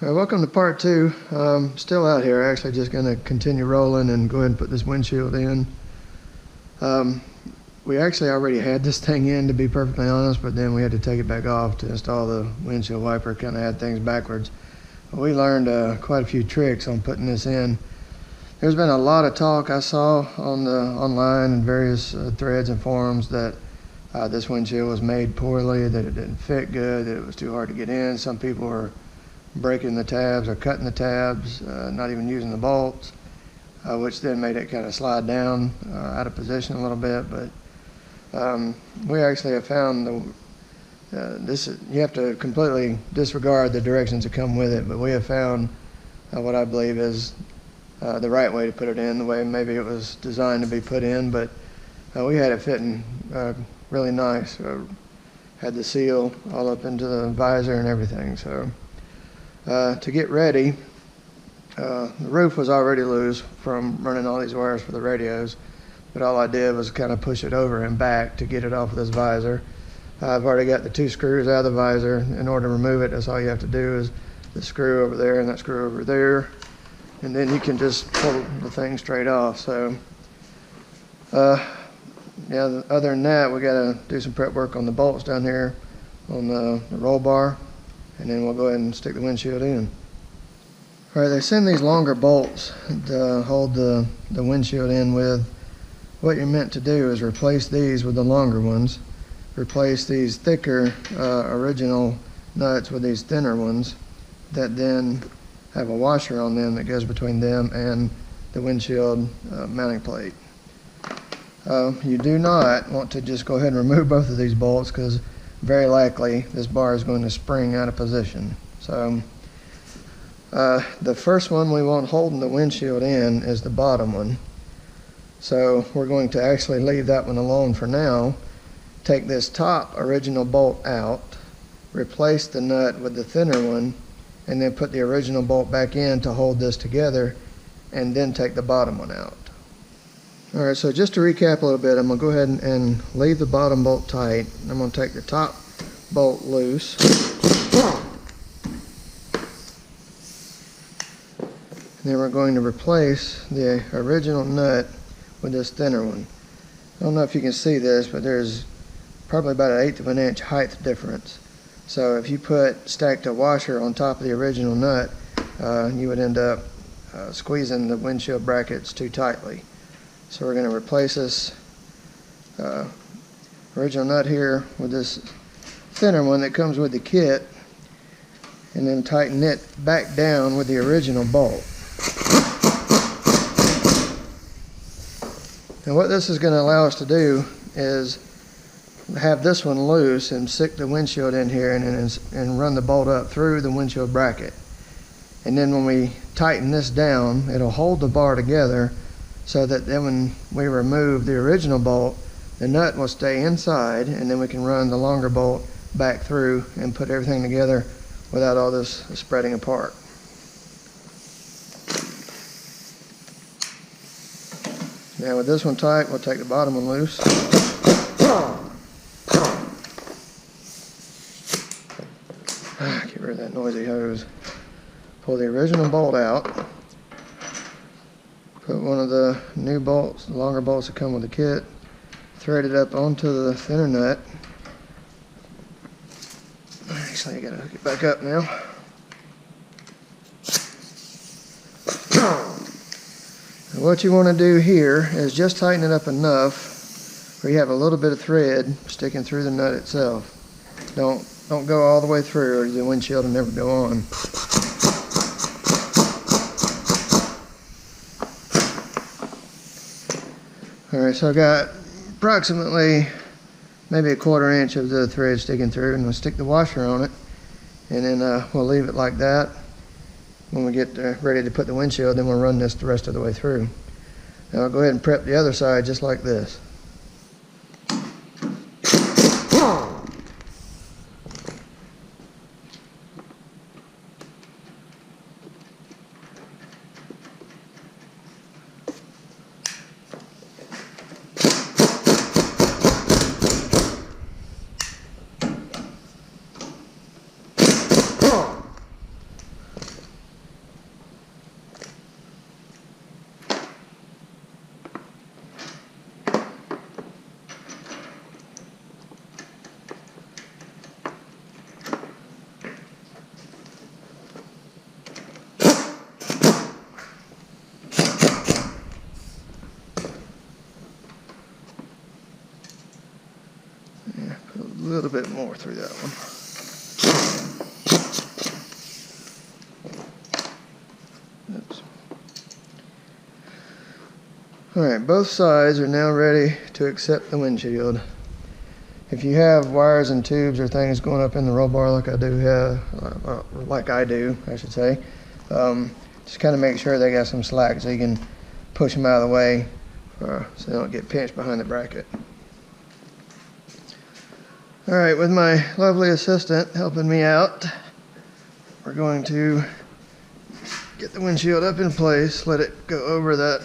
Welcome to part two. Still out here, actually just going to continue rolling and go ahead and put this windshield in. We actually already had this thing in, to be perfectly honest, but then we had to take it back off to install the windshield wiper, kind of had things backwards. We learned quite a few tricks on putting this in. There's been a lot of talk I saw on online and various threads and forums that this windshield was made poorly, that it didn't fit good, that it was too hard to get in. Some people were breaking the tabs or cutting the tabs, not even using the bolts, which then made it kind of slide down out of position a little bit. But we actually have found you have to completely disregard the directions that come with it, but we have found what I believe is the right way to put it in, the way maybe it was designed to be put in, but we had it fitting really nice. Had the seal all up into the visor and everything. So to get ready, the roof was already loose from running all these wires for the radios, but all I did was kind of push it over and back to get it off of this visor. I've already got the two screws out of the visor. In order to remove it, that's all you have to do is the screw over there and that screw over there, and then you can just pull the thing straight off. So yeah, other than that, we got to do some prep work on the bolts down here on the roll bar, and then we'll go ahead and stick the windshield in. All right, they send these longer bolts to hold the windshield in with. What you're meant to do is replace these with the longer ones, replace these thicker original nuts with these thinner ones that then have a washer on them that goes between them and the windshield mounting plate. You do not want to just go ahead and remove both of these bolts, because very likely this bar is going to spring out of position. So the first one we want holding the windshield in is the bottom one. So we're going to actually leave that one alone for now. Take this top original bolt out, replace the nut with the thinner one, and then put the original bolt back in to hold this together, and then take the bottom one out. All right, so just to recap a little bit, I'm going to go ahead and leave the bottom bolt tight. I'm going to take the top bolt loose. And then we're going to replace the original nut with this thinner one. I don't know if you can see this, but there's probably about 1/8 of an inch height difference. So if you stacked a washer on top of the original nut, you would end up squeezing the windshield brackets too tightly. So we're going to replace this original nut here with this thinner one that comes with the kit, and then tighten it back down with the original bolt. And what this is going to allow us to do is have this one loose and stick the windshield in here and run the bolt up through the windshield bracket. And then when we tighten this down, it'll hold the bar together, so that then when we remove the original bolt, the nut will stay inside, and then we can run the longer bolt back through and put everything together without all this spreading apart. Now with this one tight, we'll take the bottom one loose. Get rid of that noisy hose. Pull the original bolt out. Put one of the new bolts, the longer bolts that come with the kit, thread it up onto the thinner nut. Actually, I gotta hook it back up now. And what you want to do here is just tighten it up enough where you have a little bit of thread sticking through the nut itself. Don't go all the way through, or the windshield will never go on. Alright, so I got approximately maybe 1/4 inch of the thread sticking through, and we'll stick the washer on it, and then we'll leave it like that. When we get ready to put the windshield, then we'll run this the rest of the way through. Now I'll go ahead and prep the other side just like this. little bit more through that one. Oops. Alright, both sides are now ready to accept the windshield. If you have wires and tubes or things going up in the roll bar like I do, I should say, just kind of make sure they got some slack so you can push them out of the way so they don't get pinched behind the bracket. Alright, with my lovely assistant helping me out, we're going to get the windshield up in place, let it go over that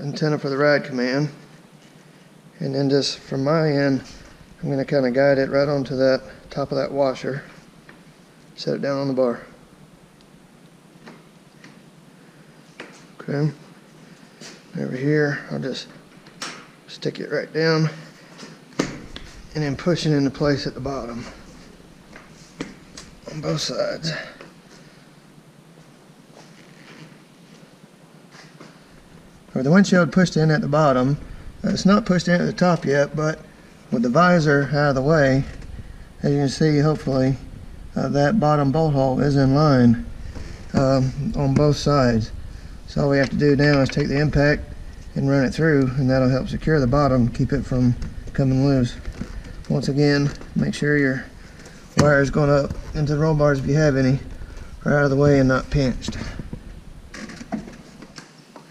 antenna for the ride command, and then just from my end I'm going to kind of guide it right onto that top of that washer, set it down on the bar. Okay, over here I'll just stick it right down and then push it into place at the bottom on both sides. With the windshield pushed in at the bottom, it's not pushed in at the top yet, but with the visor out of the way, as you can see, hopefully, that bottom bolt hole is in line on both sides. So all we have to do now is take the impact and run it through, and that'll help secure the bottom, keep it from coming loose. Once again, make sure your wires going up into the roll bars, if you have any, are out of the way and not pinched.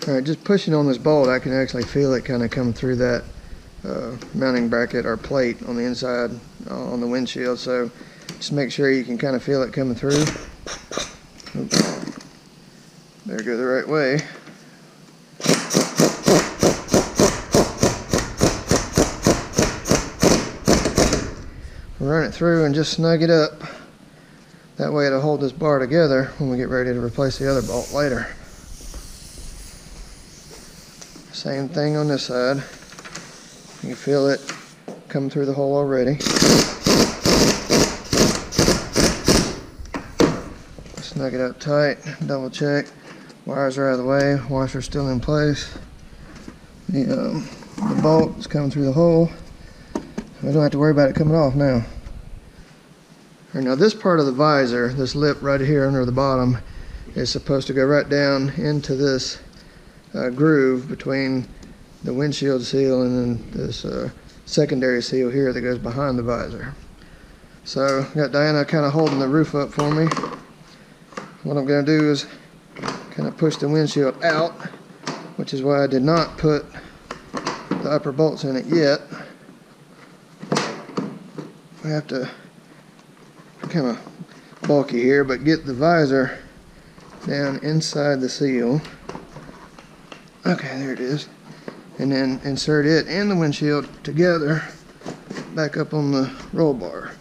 Alright, just pushing on this bolt, I can actually feel it kind of come through that mounting bracket or plate on the inside on the windshield, so just make sure you can kind of feel it coming through. Oops. There, go the right way. Run it through and just snug it up. That way it'll hold this bar together when we get ready to replace the other bolt later. Same thing on this side. You can feel it come through the hole already. Snug it up tight, double check. Wires are out of the way, washer's still in place. The bolt is coming through the hole. I don't have to worry about it coming off now. Now this part of the visor, this lip right here under the bottom, is supposed to go right down into this groove between the windshield seal and then this secondary seal here that goes behind the visor. So I've got Diana kind of holding the roof up for me. What I'm going to do is kind of push the windshield out, which is why I did not put the upper bolts in it yet. I have to kind of bulky here, but get the visor down inside the seal. Okay, there it is. And then insert it and the windshield together back up on the roll bar.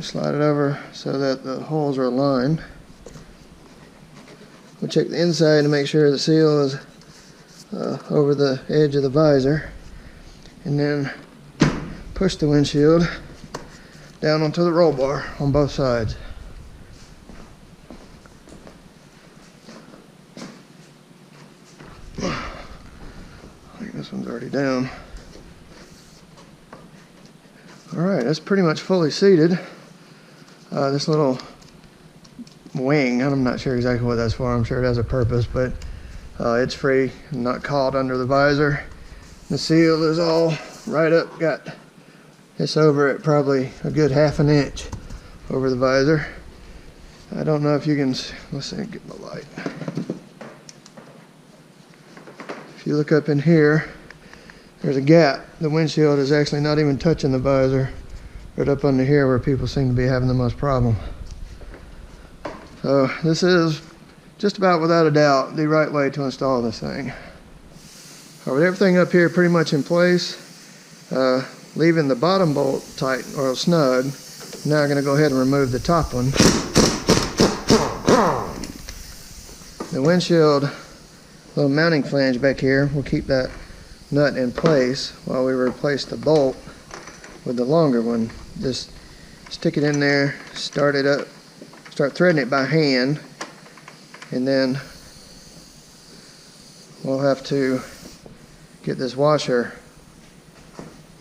Slide it over so that the holes are aligned. We'll check the inside to make sure the seal is over the edge of the visor. And then push the windshield down onto the roll bar on both sides. I think this one's already down. Alright, that's pretty much fully seated. This little wing, I'm not sure exactly what that's for. I'm sure it has a purpose, but it's free, not caught under the visor. The seal is all right up, got this over at probably a good ½ an inch over the visor. I don't know if you can, let's see, get my light. If you look up in here, there's a gap. The windshield is actually not even touching the visor, right up under here where people seem to be having the most problem. So this is just about without a doubt the right way to install this thing. With everything up here pretty much in place, leaving the bottom bolt tight or snug, now I'm going to go ahead and remove the top one. The windshield little mounting flange back here will keep that nut in place while we replace the bolt with the longer one. Just stick it in there, start it up, start threading it by hand, and then we'll have to get this washer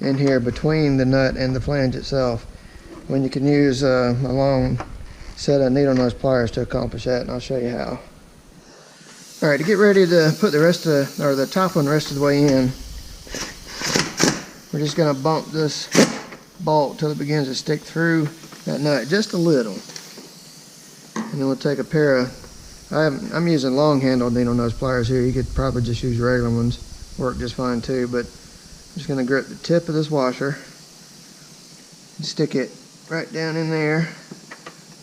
in here between the nut and the flange itself, when you can use a long set of needle nose pliers to accomplish that, and I'll show you how. All right, to get ready to put the rest of the top one the rest of the way in, we're just going to bump this bolt till it begins to stick through that nut just a little, and then we'll take a pair of, I'm using long handled needle nose pliers here. You could probably just use regular ones, work just fine too, but I'm just going to grip the tip of this washer and stick it right down in there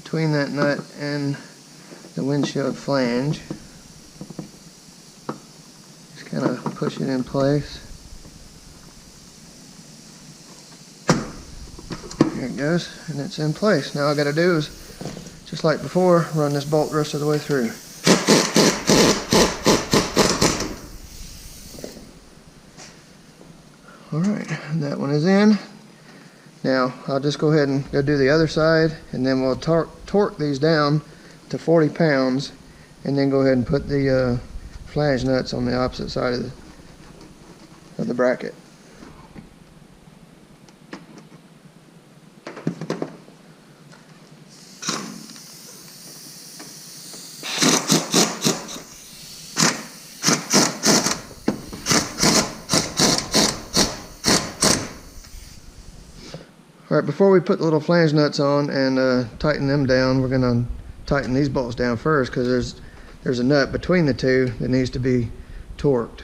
between that nut and the windshield flange. Just kind of push it in place. There it goes, and it's in place. Now all I got to do is, just like before, run this bolt the rest of the way through. Alright, that one is in. Now, I'll just go ahead and go do the other side, and then we'll torque these down to 40 pounds, and then go ahead and put the flange nuts on the opposite side of the bracket. Alright, before we put the little flange nuts on and tighten them down, we're going to tighten these bolts down first, because there's a nut between the two that needs to be torqued.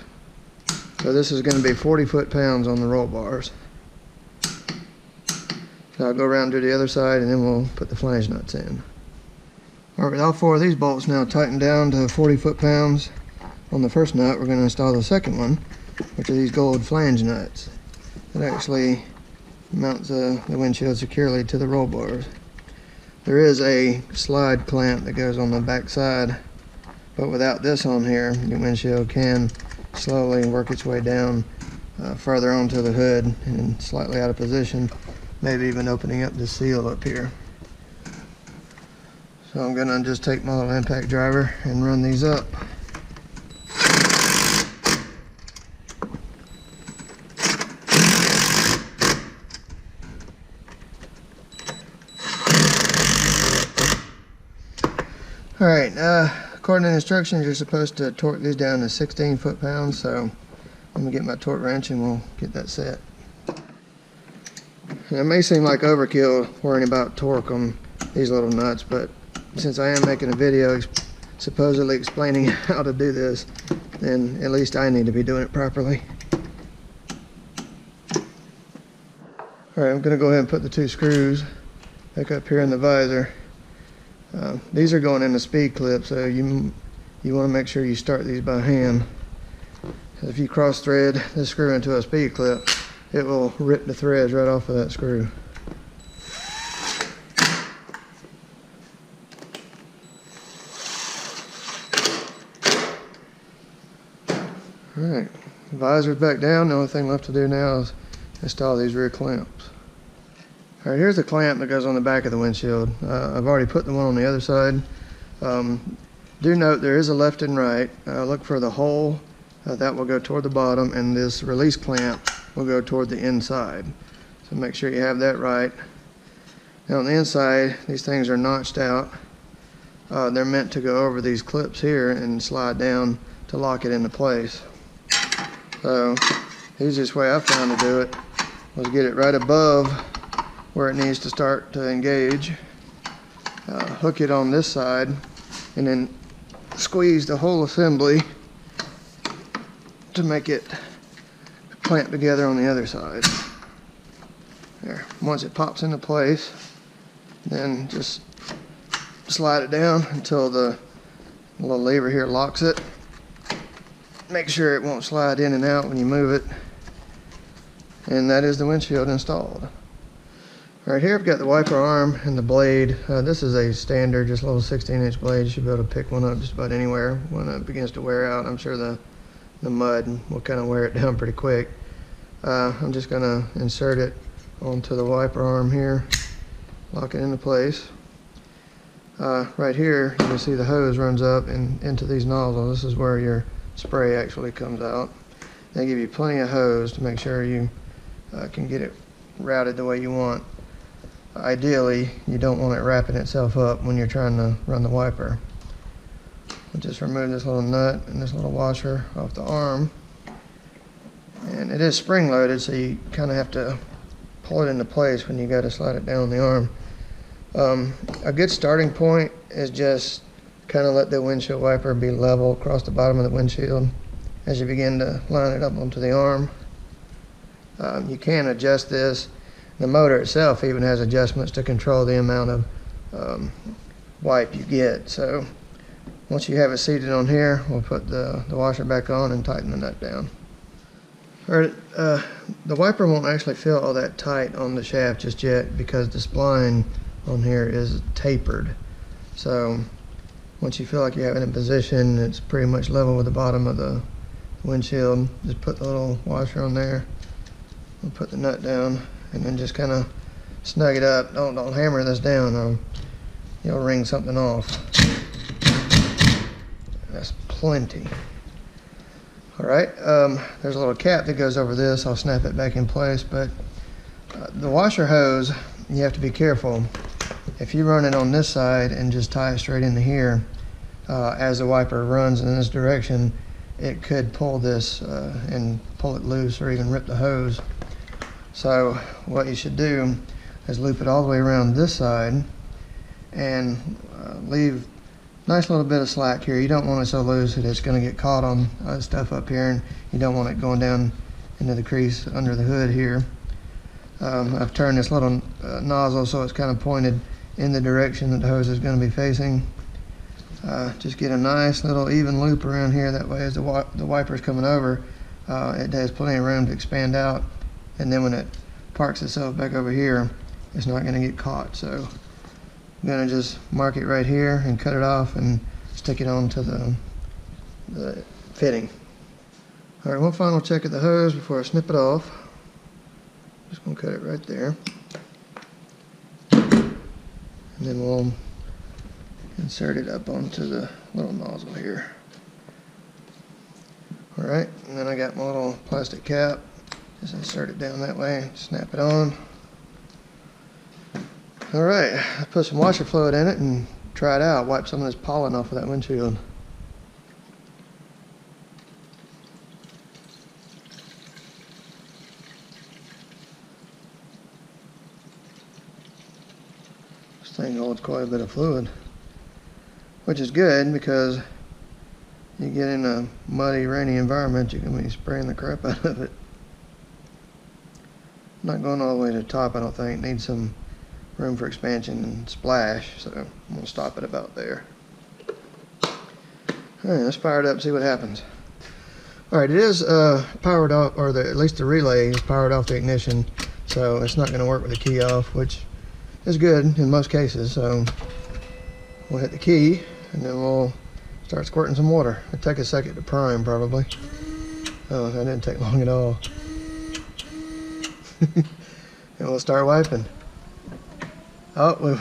So this is going to be 40 foot-pounds on the roll bars. So I'll go around to the other side, and then we'll put the flange nuts in. Alright, with all four of these bolts now tightened down to 40 foot-pounds on the first nut, we're going to install the second one, which are these gold flange nuts. It actually mounts the windshield securely to the roll bars. There is a slide clamp that goes on the back side, but without this on here, the windshield can slowly work its way down further onto the hood and slightly out of position, maybe even opening up the seal up here. So I'm going to just take my little impact driver and run these up. Alright, according to the instructions, you're supposed to torque these down to 16 foot-pounds, so let me get my torque wrench and we'll get that set. And it may seem like overkill worrying about torque on these little nuts, but since I am making a video supposedly explaining how to do this, then at least I need to be doing it properly. Alright, I'm going to go ahead and put the two screws back up here in the visor. These are going in the speed clip, so you want to make sure you start these by hand. If you cross thread this screw into a speed clip, it will rip the threads right off of that screw. Alright, the visor's back down. The only thing left to do now is install these rear clamps. Alright, here's the clamp that goes on the back of the windshield. I've already put the one on the other side. Do note there is a left and right. Look for the hole that will go toward the bottom, and this release clamp will go toward the inside. So make sure you have that right. Now on the inside, these things are notched out. They're meant to go over these clips here and slide down to lock it into place. So the easiest way I found to do it was get it right above where it needs to start to engage, hook it on this side, and then squeeze the whole assembly to make it clamp together on the other side. There. Once it pops into place, then just slide it down until the little lever here locks it. Make sure it won't slide in and out when you move it. And that is the windshield installed. Right here I've got the wiper arm and the blade. This is a standard, just a little 16-inch blade. You should be able to pick one up just about anywhere. When it begins to wear out, I'm sure the mud will kind of wear it down pretty quick. I'm just going to insert it onto the wiper arm here, lock it into place. Right here you can see the hose runs up and into these nozzles. This is where your spray actually comes out. They give you plenty of hose to make sure you can get it routed the way you want. Ideally, you don't want it wrapping itself up when you're trying to run the wiper. We'll just remove this little nut and this little washer off the arm. And it is spring loaded, so you kind of have to pull it into place when you go to slide it down the arm. A good starting point is just kind of let the windshield wiper be level across the bottom of the windshield as you begin to line it up onto the arm. You can adjust this. The motor itself even has adjustments to control the amount of wipe you get. So once you have it seated on here, we'll put the washer back on and tighten the nut down. Alright, the wiper won't actually feel all that tight on the shaft just yet because the spline on here is tapered. So once you feel like you have it in position, it's pretty much level with the bottom of the windshield. Just put the little washer on there. We'll put the nut down and then just kind of snug it up. Don't hammer this down or you'll wring something off. That's plenty. Alright, there's a little cap that goes over this. I'll snap it back in place, but the washer hose, you have to be careful. If you run it on this side and just tie it straight into here, as the wiper runs in this direction, it could pull this and pull it loose or even rip the hose. So what you should do is loop it all the way around this side and leave a nice little bit of slack here. You don't want it so loose that it's going to get caught on stuff up here, and you don't want it going down into the crease under the hood here. I've turned this little nozzle so it's kind of pointed in the direction that the hose is going to be facing. Just get a nice little even loop around here. That way as the wiper is coming over, it has plenty of room to expand out, and then when it parks itself back over here, it's not going to get caught. So I'm going to just mark it right here and cut it off and stick it onto the fitting. All right, one final check of the hose before I snip it off. Just going to cut it right there. And then we'll insert it up onto the little nozzle here. All right, and then I got my little plastic cap. Just insert it down that way, snap it on. All right, I put some washer fluid in it and try it out. Wipe some of this pollen off of that windshield. This thing holds quite a bit of fluid, which is good because you get in a muddy, rainy environment, you can be spraying the crap out of it. Not going all the way to the top, I don't think. Need some room for expansion and splash, so I'm going to stop it about there. Alright, let's fire it up and see what happens. Alright, it is powered off, or at least the relay is powered off the ignition, so it's not going to work with the key off, which is good in most cases. So we'll hit the key and then we'll start squirting some water. It'll take a second to prime probably. Oh, that didn't take long at all. And we'll start wiping. Oh, we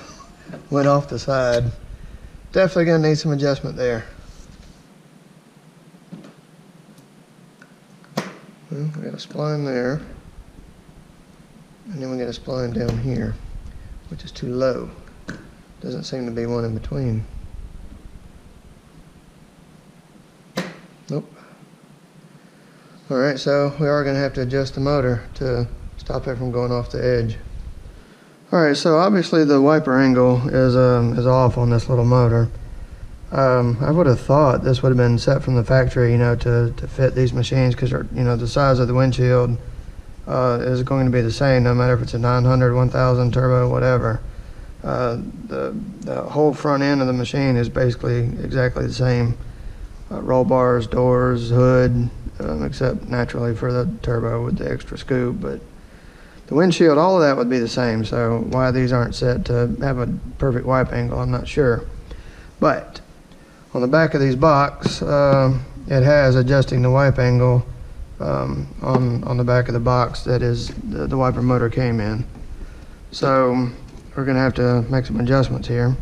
went off the side. Definitely gonna need some adjustment there. Well, we got a spline there, and then we got a spline down here, which is too low. Doesn't seem to be one in between. Nope. All right, so we are gonna have to adjust the motor to stop it from going off the edge. All right, so obviously the wiper angle is off on this little motor. I would have thought this would have been set from the factory, you know, to fit these machines, because, you know, the size of the windshield is going to be the same no matter if it's a 900, 1000 turbo, whatever. The whole front end of the machine is basically exactly the same. Roll bars, doors, hood, except naturally for the turbo with the extra scoop, but the windshield, all of that would be the same. So why these aren't set to have a perfect wipe angle, I'm not sure. But on the back of these box, it has adjusting the wipe angle on the back of the box that is the wiper motor came in. So we're gonna have to make some adjustments here.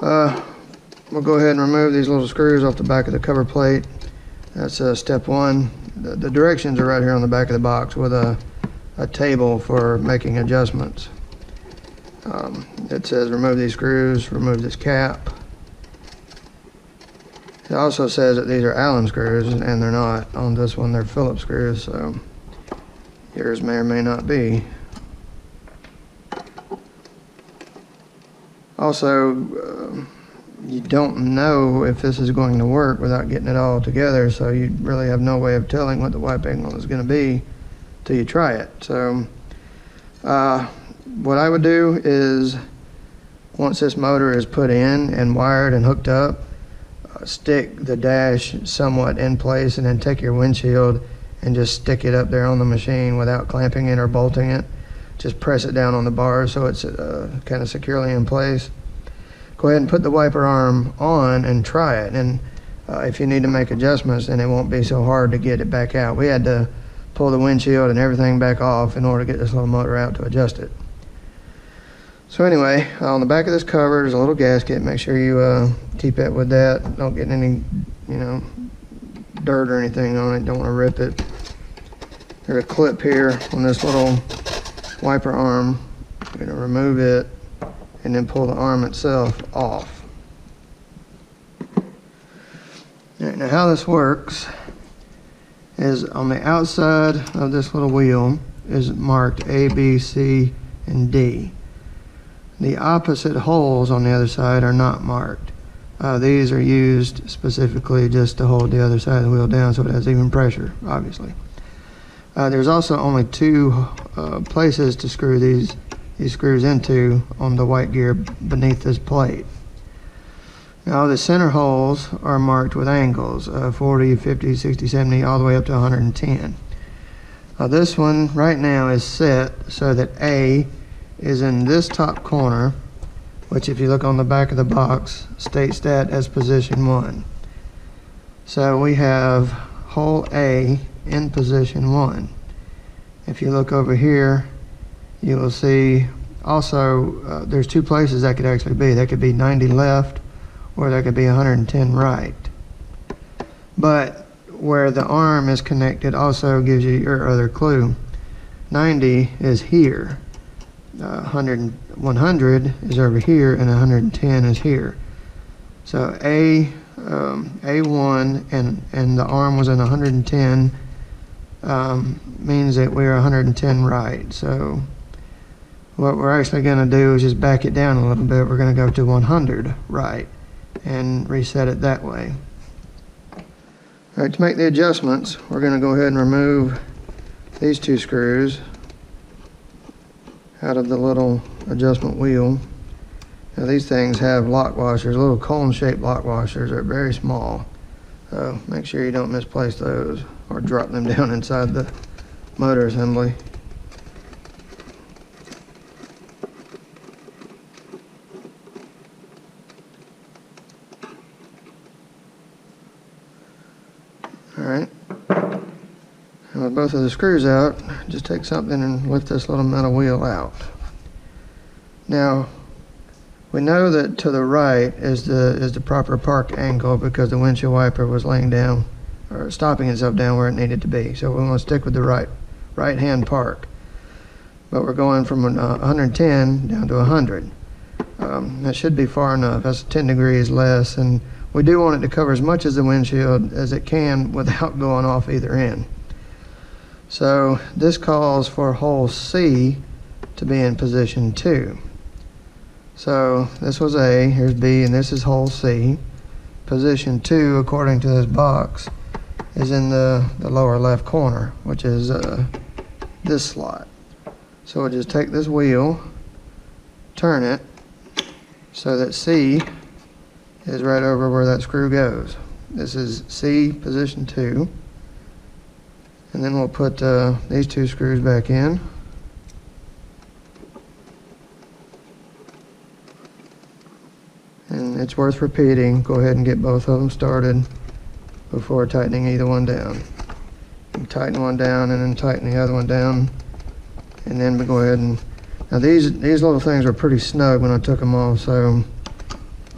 We'll go ahead and remove these little screws off the back of the cover plate. That's step one. the directions are right here on the back of the box with a table for making adjustments. It says remove these screws, remove this cap. It also says that these are Allen screws, and they're not. On this one, they're Phillips screws, so yours may or may not be. Also, you don't know if this is going to work without getting it all together, so you really have no way of telling what the wipe angle is going to be till you try it. So what I would do is, once this motor is put in and wired and hooked up, stick the dash somewhat in place, and then take your windshield and just stick it up there on the machine without clamping it or bolting it. Just press it down on the bar so it's kind of securely in place. Go ahead and put the wiper arm on and try it, and if you need to make adjustments, then it won't be so hard to get it back out. We had to pull the windshield and everything back off in order to get this little motor out to adjust it. So anyway, on the back of this cover there's a little gasket. Make sure you keep it with that. Don't get any, dirt or anything on it. Don't want to rip it. There's a clip here on this little wiper arm. I'm going to remove it and then pull the arm itself off. All right, now how this works is on the outside of this little wheel is marked A, B, C, and D. The opposite holes on the other side are not marked. These are used specifically just to hold the other side of the wheel down so it has even pressure, obviously. There's also only two places to screw these screws into on the white gear beneath this plate. Now the center holes are marked with angles, 40, 50, 60, 70, all the way up to 110. This one right now is set so that A is in this top corner, which if you look on the back of the box states that as position 1. So we have hole A in position 1. If you look over here, you will see also there's two places that could actually be. That could be 90 left, or that could be 110 right. But where the arm is connected also gives you your other clue. 90 is here. 100 is over here, and 110 is here. So A1 and the arm was in 110 means that we're 110 right. So what we're actually going to do is just back it down a little bit. We're going to go to 100 right and reset it that way. All right, to make the adjustments, we're going to go ahead and remove these two screws out of the little adjustment wheel. Now these things have lock washers, little cone-shaped lock washers. They're very small, so make sure you don't misplace those or drop them down inside the motor assembly. Alright, and with both of the screws out, just take something and lift this little metal wheel out. Now, we know that to the right is the proper park angle because the windshield wiper was laying down or stopping itself down where it needed to be. So we want to stick with the right hand park. But we're going from 110 down to 100. That should be far enough. That's 10 degrees less, and we do want it to cover as much as the windshield as it can without going off either end. So this calls for hole C to be in position 2. So this was A, here's B, and this is hole C. Position 2, according to this box, is in the lower left corner, which is this slot. So we'll just take this wheel, turn it, so that C is right over where that screw goes. This is C, position 2. And then we'll put these two screws back in. And it's worth repeating. Go ahead and get both of them started before tightening either one down. You tighten one down and then tighten the other one down. And then we go ahead and... Now these little things were pretty snug when I took them off, so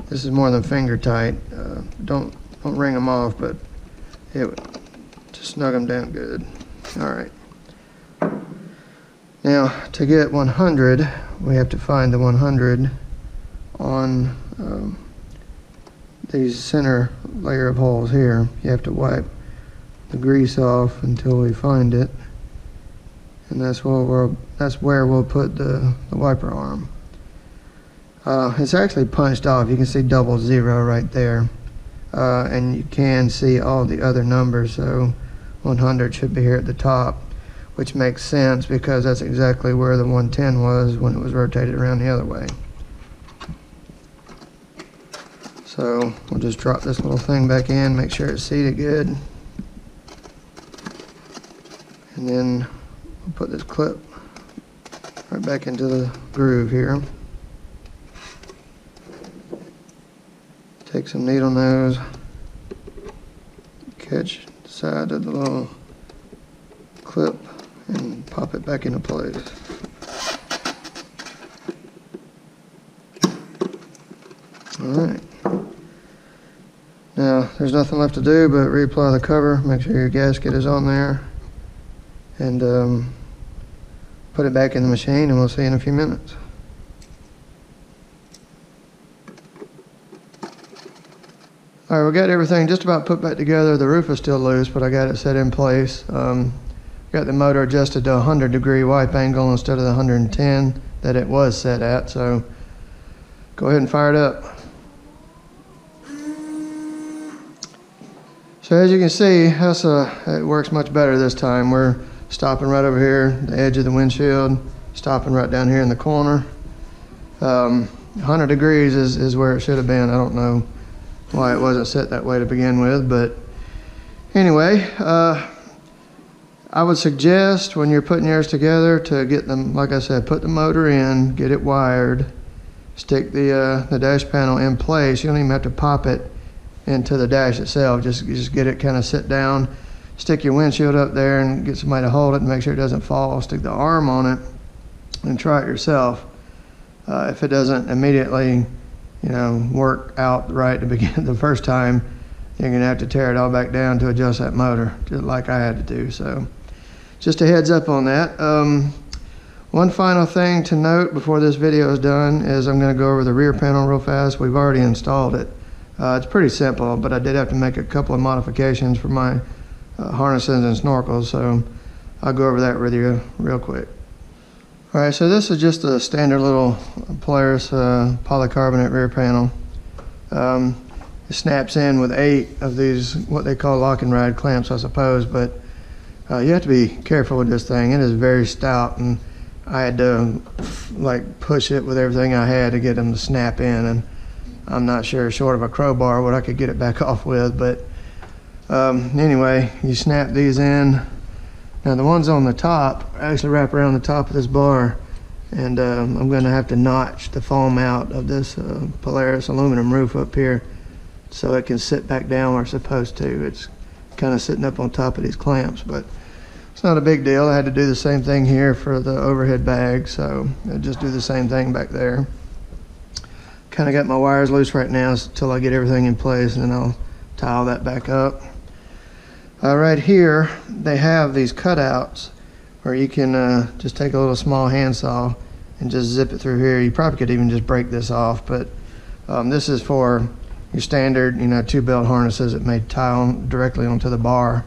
this is more than finger tight. Don't wring them off, but to snug them down good. All right. Now, to get 100, we have to find the 100 on these center layer of holes here. You have to wipe the grease off until we find it, and that's where we'll put the wiper arm. It's actually punched off. You can see 00 right there, and you can see all the other numbers. So 100 should be here at the top, which makes sense because that's exactly where the 110 was when it was rotated around the other way. So we'll just drop this little thing back in, make sure it's seated good, and then we'll put this clip right back into the groove here. Take some needle nose, catch the side of the little clip, and pop it back into place. Alright. Now, there's nothing left to do but reapply the cover, make sure your gasket is on there, and put it back in the machine, and we'll see you in a few minutes. Alright, we got everything just about put back together. The roof is still loose, but I got it set in place. Got the motor adjusted to 100-degree wipe angle instead of the 110 that it was set at, so go ahead and fire it up. So as you can see, it works much better this time. We're stopping right over here, the edge of the windshield, stopping right down here in the corner. 100 degrees is where it should have been. I don't know why it wasn't set that way to begin with, but anyway, I would suggest when you're putting yours together to get them, like I said, put the motor in, get it wired, stick the dash panel in place. You don't even have to pop it into the dash itself. Just get it kind of sit down, stick your windshield up there and get somebody to hold it and make sure it doesn't fall. Stick the arm on it and try it yourself. If it doesn't immediately, work out right to begin the first time, you're gonna have to tear it all back down to adjust that motor, just like I had to do. So just a heads up on that. One final thing to note before this video is done is I'm gonna go over the rear panel real fast. We've already installed it. It's pretty simple, but I did have to make a couple of modifications for my harnesses and snorkels, so I'll go over that with you real quick. All right, so this is just a standard little Polaris polycarbonate rear panel. It snaps in with 8 of these, what they call lock and ride clamps, I suppose, but you have to be careful with this thing. It is very stout, and I had to push it with everything I had to get them to snap in, and I'm not sure, short of a crowbar, what I could get it back off with, but anyway, you snap these in. Now the ones on the top actually wrap around the top of this bar, and I'm going to have to notch the foam out of this Polaris aluminum roof up here so it can sit back down where it's supposed to. It's kind of sitting up on top of these clamps, but it's not a big deal. I had to do the same thing here for the overhead bag, so I'll just do the same thing back there. Kind of got my wires loose right now until I get everything in place, and then I'll tie all that back up. Right here, they have these cutouts where you can just take a little small handsaw and just zip it through here. You probably could even just break this off, but this is for your standard, 2-belt harnesses that may tie on directly onto the bar.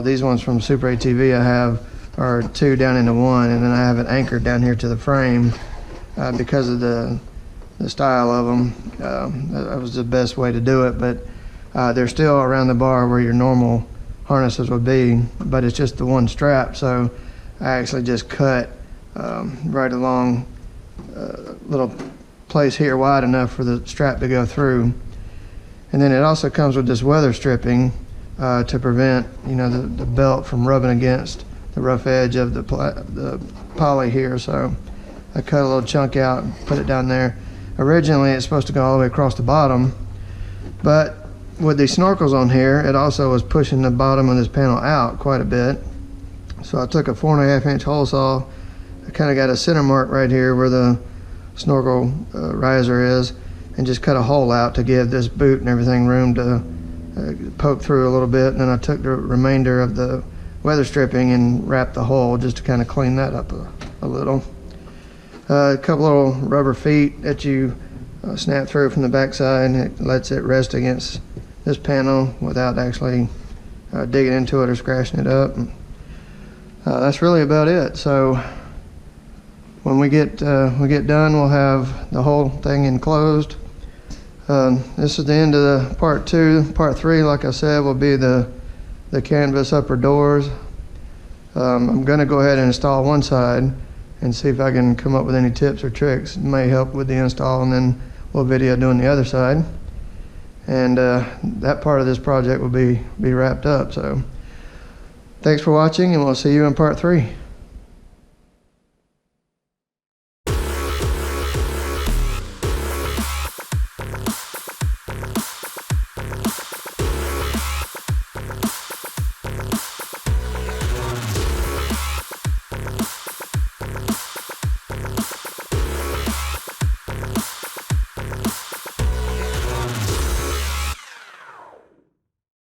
These ones from Super ATV I have are 2 down into 1, and then I have it anchored down here to the frame because of the style of them. That was the best way to do it, but they're still around the bar where your normal harnesses would be, but it's just the one strap, so I actually just cut right along a little place here wide enough for the strap to go through. And then it also comes with this weather stripping to prevent the belt from rubbing against the rough edge of the poly here. So I cut a little chunk out and put it down there. Originally it's supposed to go all the way across the bottom, but with these snorkels on here, it also was pushing the bottom of this panel out quite a bit. So I took a 4.5-inch hole saw. I kind of got a center mark right here where the snorkel riser is, and just cut a hole out to give this boot and everything room to poked through a little bit, and then I took the remainder of the weather stripping and wrapped the hole just to kind of clean that up a little. A couple little rubber feet that you snap through from the backside, and it lets it rest against this panel without actually digging into it or scratching it up. That's really about it. So when we get done, we'll have the whole thing enclosed. This is the end of the part 2. Part 3, like I said, will be the canvas upper doors. I'm going to go ahead and install one side and see if I can come up with any tips or tricks. It may help with the install, and then we'll video doing the other side. And that part of this project will be wrapped up. So thanks for watching, and we'll see you in part 3.